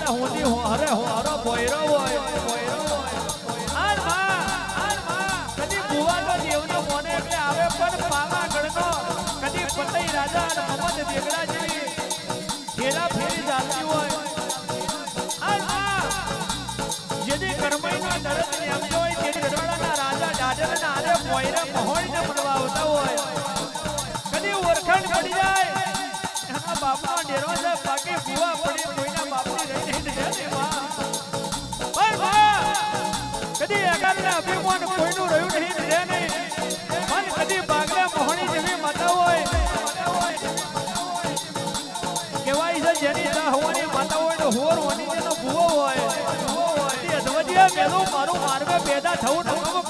ત્યાં સુધી હરે હોરો બોયરો હોય કદી ભુવાનો દેવનો મોને એટલે આવે પણ પાવાગઢનો કદી પતઈ રાજા અને મમદ દેગડા જેવી ઘેરા ફેરી જાતી હોય જેની કરમઈનો દરદ એમજો હોય તેની ગઢવાડાના રાજા ડાડરના આરે મોયરે મહોણીને મળવા આવતા હોય કદી ઓળખાણ પડી જાય એના બાપનો ડેરો છે બાકી ભુવા પડી કોઈના બાપની રહી નહીં કદી એકાદના અભિમાન કોઈનું રહ્યું નહીં રહે નહીં મન કદી બાગલા મોહણી જેવી માતા હોય કહેવાય છે જેની ના હોવાની માતા હોય તો હોર હોની જેનો ભુવો હોય અધવજીએ મેલું મારું માર્ગ પેદા થવું નમો